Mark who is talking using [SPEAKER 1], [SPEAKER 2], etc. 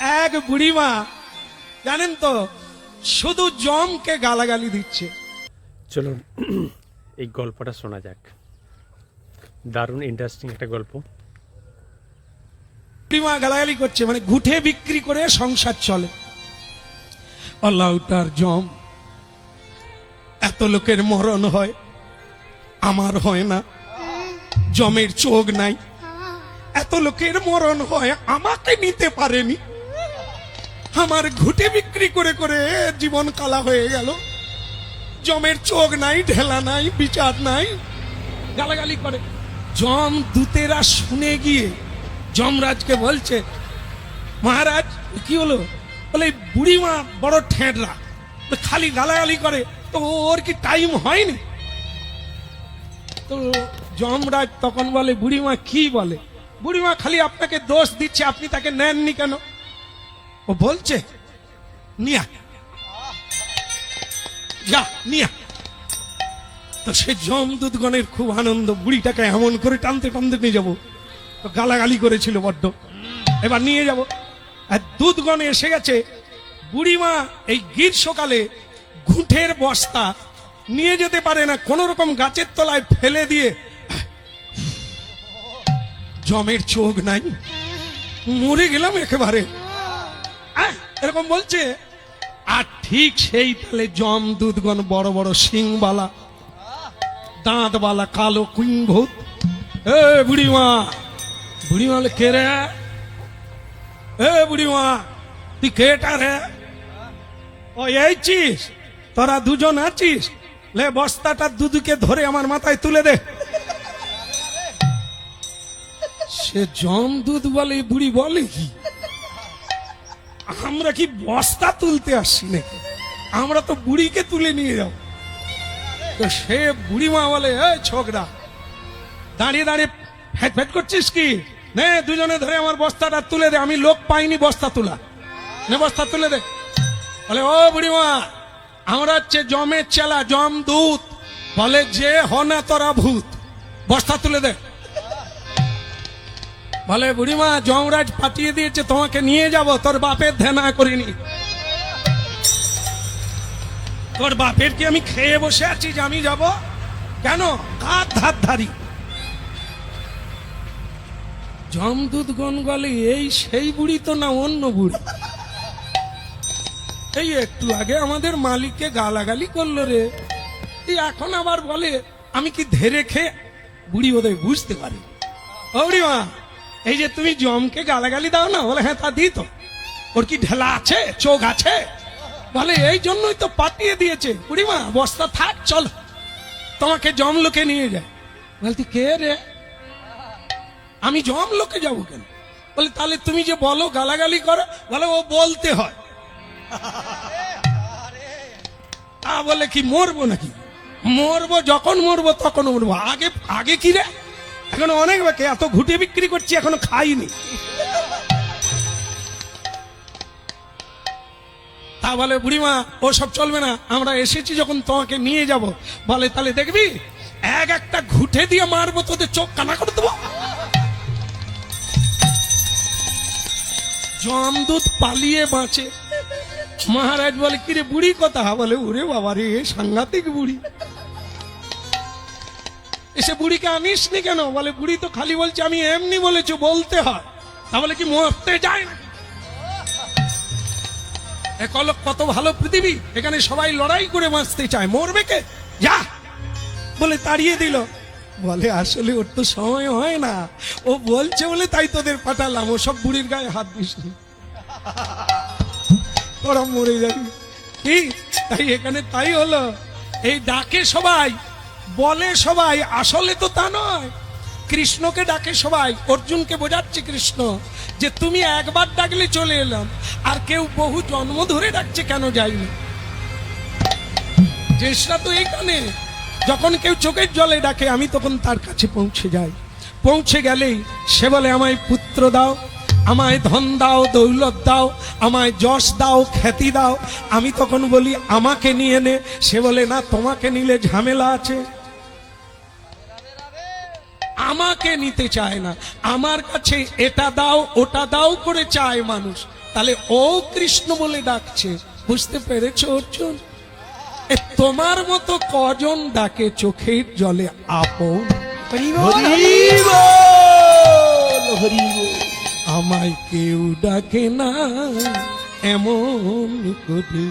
[SPEAKER 1] এক বুড়িমা জানেন তো শুধু জমকে গালাগালি দিচ্ছে।
[SPEAKER 2] চলুন এই গল্পটা শোনা যাক, দারুণ ইন্টারেস্টিং একটা গল্প।
[SPEAKER 1] বুড়িমা গালাগালি করছে, মানে ঘুটে বিক্রি করে সংসার চলে। আল্লাহটার জম, এত লোকের মরণ হয়, আমার হয় না। জমের চোখ নাই, এত লোকের মরণ হয়, আমাকে নিতে পারেনি। আমার ঘুটে বিক্রি করে করে জীবন কালা হয়ে গেল। জমের চোখ নাই, ঢেলা নাই, বিচার নাই, গালাগালি করে। জম দূতেরা শুনে গিয়ে যমরাজকে বলছে, মহারাজ কি হলো? বলে বুড়িমা বড় ঠেঁটরা, খালি গালাগালি করে, তো ওর কি টাইম হয়নি? তো যমরাজ তখন বলে, বুড়িমা কি বলে? বুড়িমা খালি আপনাকে দোষ দিচ্ছে, আপনি তাকে নেননি কেন? ও বলছে নিয়া যা নিয়া। তো সে যমদূতগণের খুব আনন্দ, বুড়িটাকে এমন করে টানতে টানতে নিয়ে যাবো। তো গালাগালি করেছিল বড্ড, এবার নিয়ে যাব। আর দূতগণ এসে গেছে। বুড়িমা এই গ্রীষ্মকালে ঘুঁটের বস্তা নিয়ে যেতে পারে না, কোন রকম গাছের তলায় ফেলে দিয়ে, জমের চোখ নাই, মরে গেলাম একেবারে, এরকম বলছে। আর ঠিক সেই তালে যমদূতগণ বড় বড় সিংবালা, দাঁতবালা, কালো কুইংভূত, এ বুড়িমা। বুড়িমা বলে, কে রে? এ বুড়িমা তুই কেটা রে? ও এইছিস, তোরা দুজন আছিস, লে বস্তাটা দুদুকে ধরে আমার মাথায় তুলে দে। সে যমদূত বলে, বুড়ি বলে কি, আমরা কি বস্তা তুলতে আসছি নাকি? আমরা তো বুড়িকে তুলে নিয়ে যাও। তো সে বুড়িমা বলে, এই ছোকরা, দাঁড়িয়ে দাঁড়িয়ে ফ্যাট ফ্যাট করছিস কি? নে দুজনে ধরে আমার বস্তাটা তুলে দে, আমি লোক পাইনি বস্তা তোলা, নে বস্তা তুলে দে। বলে, ও বুড়িমা, আমরা হচ্ছে জমের চেলা, যমদূত, বলে যে হনা তোরা ভূত, বস্তা তুলে দে। বলে, বুড়িমা যমরাজ পাঠিয়ে দিয়েছে তোমাকে নিয়ে যাব, তোর বাপের ধ্যানা করিনি। তোর বাপের কি আমি খেয়ে বসে আছি যে আমি যাব? কেন? কার ধার ধারি? যমদূতগণ বলে, এই সেই বুড়ি তো না অন্য বুড়ি? এই একটু আগে আমাদের মালিককে গালাগালি করলো রে, এই এখন আবার বলে আমি কি ধেরে খেয়ে? বুড়ি ওদের বুঝতে পারি। ও বুড়িমা, এই যে তুমি জমকে গালাগালি দাও না? বলে, হ্যাঁ তা দিই তো। ওর কি ঢেলা আছে, চোখ আছে? বলে, এই জন্যই তো পাঠিয়ে দিয়েছে। বুড়িমা বস্তা থাক, চল তোমাকে জম লোকে নিয়ে যায়। বলতি, কে রে? আমি জম লোকে যাবো কেন? বলে, তাহলে তুমি যে বলো গালাগালি করো? বলে, ও বলতে হয়। তা বলে কি মরবো নাকি? মরবো, যখন মরবো তখন মরবো, আগে আগে কি রে? এখন অনেক বাকি, এত ঘুটে বিক্রি করছি এখনো খাইনি। তা বলে, বুড়িমা ও সব চলবে না, আমরা এসেছি যখন তোমাকে নিয়ে যাব। বলে, তাহলে দেখবি এক একটা ঘুটে দিয়ে মারবো, তোদের চোখ কানা করে দেবো। যমদূত পালিয়ে বাঁচে। মহারাজ বলে, কিরে বুড়ি কথা? বলে, ওরে বাবা রে, সাংঘাতিক বুড়ি। এসে বুড়িকে আনিস নি কেন? বলে, বুড়ি তো খালি বলছে আমি এমনি বলেছি, বলতে হয়। তা বলে, কি মরতে যায় না? কত ভালো পৃথিবী, এখানে সবাই লড়াই করে বাঁচতে চায়, মরবে কে? যা বলে তাড়িয়ে দিল। বলে, আসলে ওর তো সময় হয় না, ও বলছে বলে তাই তোদের পাঠালাম, ও সব বুড়ির গায়ে হাত দিস নি, তোরা মরে যাবি। কি তাই এখানে তাই হলো। এই ডাকে সবাই, বলে সবাই, আসলে তো তা নয়। কৃষ্ণকে ডাকে সবাই, অর্জুনকে বোঝাচ্ছে কৃষ্ণ যে তুমি একবার ডাকলে চলে এলাম, আর কেউ বহু জন্ম ধরে ডাকছে কেন যাইনি? চেষ্টা তো এইখানে, যখন কেউ চোখের জলে ডাকে আমি তখন তার কাছে পৌঁছে যাই। পৌঁছে গেলেই সে বলে, আমায় পুত্র দাও, আমায় ধন দাও, দৌলত দাও, আমায় যশ দাও, খ্যাতি দাও। আমি তখন বলি আমাকে নিয়ে নে। সে বলে, না, তোমাকে নিলে ঝামেলা আছে। আমাকে নিতে চায় না, আমার কাছে এটা দাও ওটা দাও করে চায় মানুষ। তাহলে ও কৃষ্ণ বলে ডাকছে, বুঝতে পেরেছো অর্জুন? তোমার মতো কজন ডাকে চোখের জলে আপন, আমায় কেউ ডাকে না এমন করে।